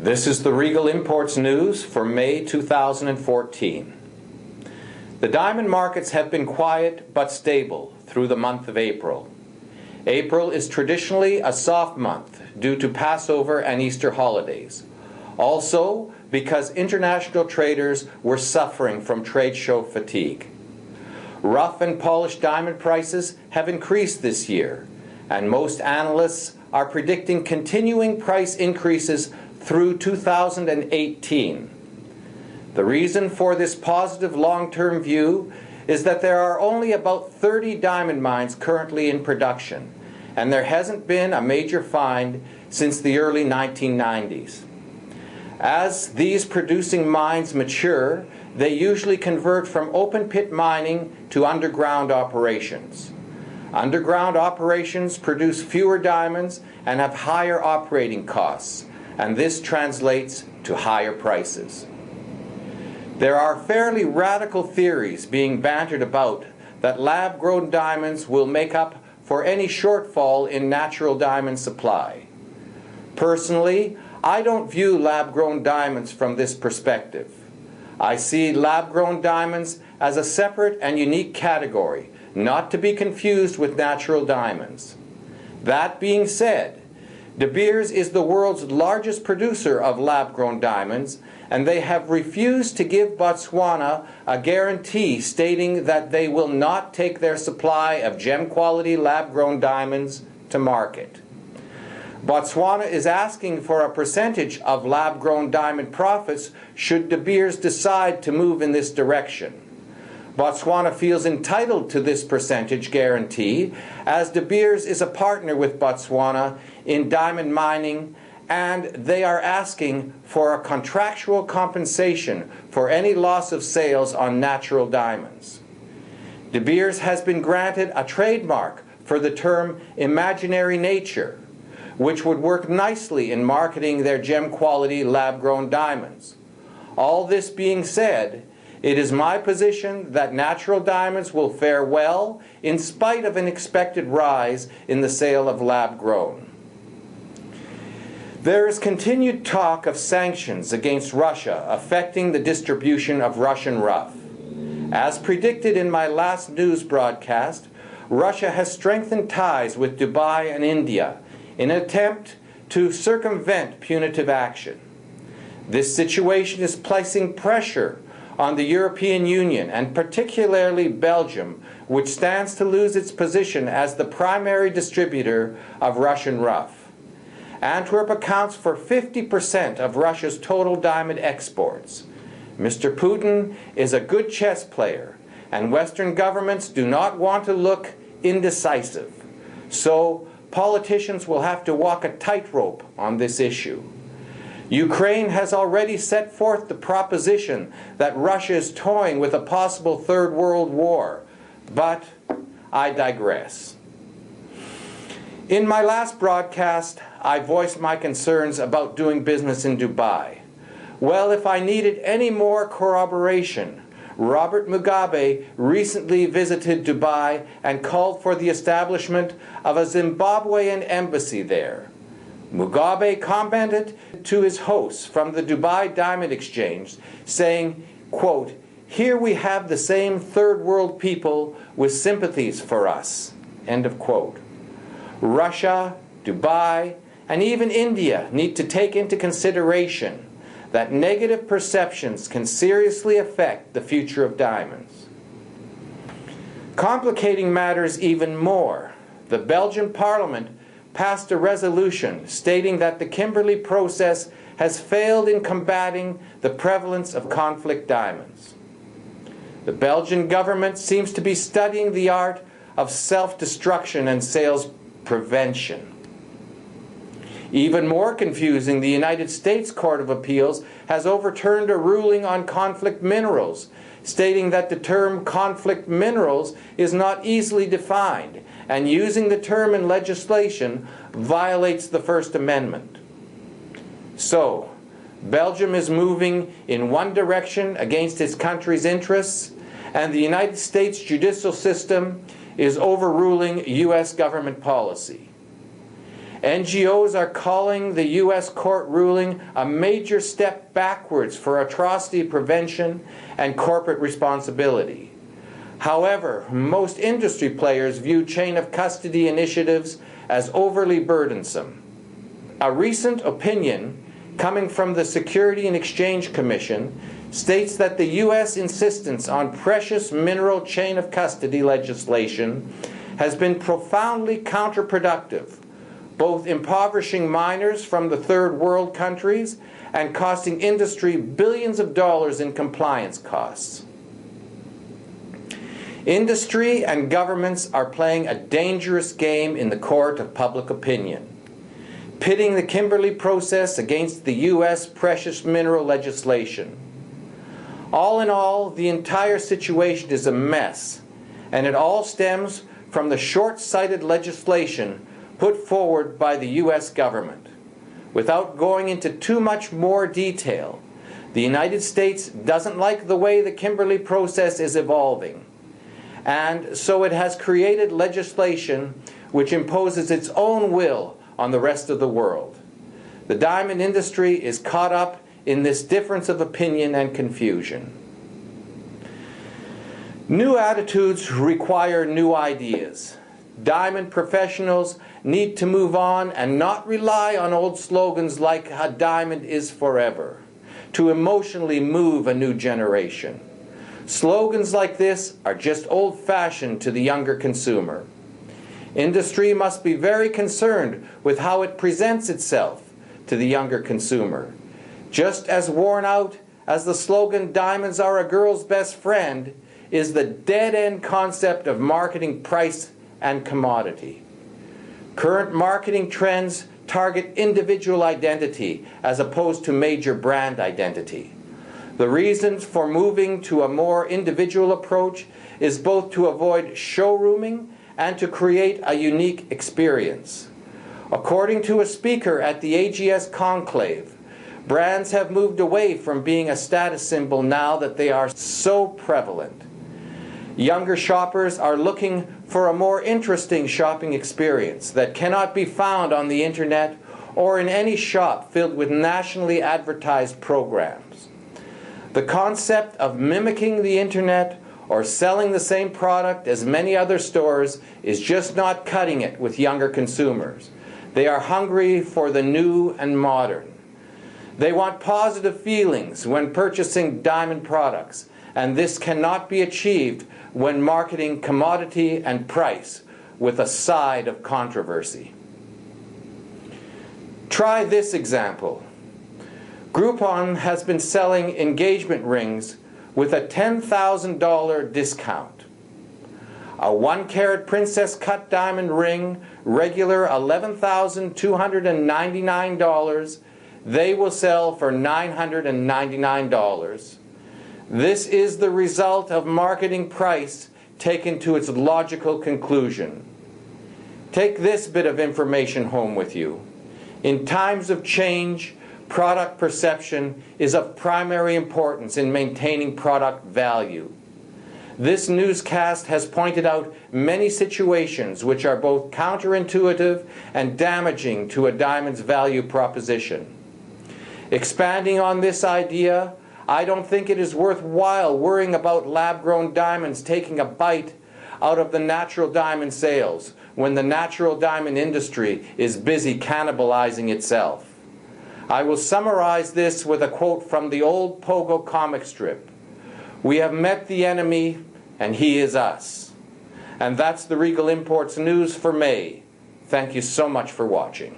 This is the Regal Imports News for May 2014. The diamond markets have been quiet but stable through the month of April. April is traditionally a soft month due to Passover and Easter holidays. Also because international traders were suffering from trade show fatigue. Rough and polished diamond prices have increased this year, and most analysts are predicting continuing price increases through 2018. The reason for this positive long-term view is that there are only about 30 diamond mines currently in production, and there hasn't been a major find since the early 1990s. As these producing mines mature, they usually convert from open-pit mining to underground operations. Underground operations produce fewer diamonds and have higher operating costs, and this translates to higher prices. There are fairly radical theories being bantered about that lab-grown diamonds will make up for any shortfall in natural diamond supply. Personally, I don't view lab-grown diamonds from this perspective. I see lab-grown diamonds as a separate and unique category, not to be confused with natural diamonds. That being said, De Beers is the world's largest producer of lab-grown diamonds, and they have refused to give Botswana a guarantee stating that they will not take their supply of gem-quality lab-grown diamonds to market. Botswana is asking for a percentage of lab-grown diamond profits should De Beers decide to move in this direction. Botswana feels entitled to this percentage guarantee, as De Beers is a partner with Botswana in diamond mining, and they are asking for a contractual compensation for any loss of sales on natural diamonds. De Beers has been granted a trademark for the term imaginary nature, which would work nicely in marketing their gem-quality lab-grown diamonds. All this being said, it is my position that natural diamonds will fare well in spite of an expected rise in the sale of lab-grown. There is continued talk of sanctions against Russia affecting the distribution of Russian rough. As predicted in my last news broadcast, Russia has strengthened ties with Dubai and India in an attempt to circumvent punitive action. This situation is placing pressure on the European Union, and particularly Belgium, which stands to lose its position as the primary distributor of Russian rough. Antwerp accounts for 50% of Russia's total diamond exports. Mr. Putin is a good chess player, and Western governments do not want to look indecisive. So politicians will have to walk a tightrope on this issue. Ukraine has already set forth the proposition that Russia is toying with a possible Third World War, but I digress. In my last broadcast, I voiced my concerns about doing business in Dubai. Well, if I needed any more corroboration, Robert Mugabe recently visited Dubai and called for the establishment of a Zimbabwean embassy there. Mugabe commented to his hosts from the Dubai Diamond Exchange, saying, quote, "Here we have the same third world people with sympathies for us," end of quote. Russia, Dubai, and even India need to take into consideration that negative perceptions can seriously affect the future of diamonds. Complicating matters even more, the Belgian Parliament passed a resolution stating that the Kimberley process has failed in combating the prevalence of conflict diamonds. The Belgian government seems to be studying the art of self-destruction and sales prevention. Even more confusing, the United States Court of Appeals has overturned a ruling on conflict minerals, stating that the term conflict minerals is not easily defined, and using the term in legislation violates the First Amendment. So, Belgium is moving in one direction against its country's interests, and the United States judicial system is overruling U.S. government policy. NGOs are calling the U.S. court ruling a major step backwards for atrocity prevention and corporate responsibility. However, most industry players view chain of custody initiatives as overly burdensome. A recent opinion coming from the Security and Exchange Commission states that the U.S. insistence on precious mineral chain of custody legislation has been profoundly counterproductive, both impoverishing miners from the third world countries and costing industry billions of dollars in compliance costs. Industry and governments are playing a dangerous game in the court of public opinion, pitting the Kimberley process against the U.S. precious mineral legislation. All in all, the entire situation is a mess, and it all stems from the short-sighted legislation put forward by the U.S. government. Without going into too much more detail, the United States doesn't like the way the Kimberley process is evolving, and so it has created legislation which imposes its own will on the rest of the world. The diamond industry is caught up in this difference of opinion and confusion. New attitudes require new ideas. Diamond professionals need to move on and not rely on old slogans like "a diamond is forever" to emotionally move a new generation. Slogans like this are just old-fashioned to the younger consumer. Industry must be very concerned with how it presents itself to the younger consumer. Just as worn out as the slogan "diamonds are a girl's best friend" is the dead-end concept of marketing price and commodity. Current marketing trends target individual identity as opposed to major brand identity. The reasons for moving to a more individual approach is both to avoid showrooming and to create a unique experience. According to a speaker at the AGS Conclave, brands have moved away from being a status symbol now that they are so prevalent. Younger shoppers are looking for a more interesting shopping experience that cannot be found on the internet or in any shop filled with nationally advertised programs. The concept of mimicking the internet or selling the same product as many other stores is just not cutting it with younger consumers. They are hungry for the new and modern. They want positive feelings when purchasing diamond products, and this cannot be achieved when marketing commodity and price with a side of controversy. Try this example. Groupon has been selling engagement rings with a $10,000 discount. A 1-carat princess cut diamond ring, regular $11,299, they will sell for $999. This is the result of marketing price taken to its logical conclusion. Take this bit of information home with you. In times of change, product perception is of primary importance in maintaining product value. This newscast has pointed out many situations which are both counterintuitive and damaging to a diamond's value proposition. Expanding on this idea, I don't think it is worthwhile worrying about lab-grown diamonds taking a bite out of the natural diamond sales when the natural diamond industry is busy cannibalizing itself. I will summarize this with a quote from the old Pogo comic strip. "We have met the enemy, and he is us." And that's the Regal Imports News for May. Thank you so much for watching.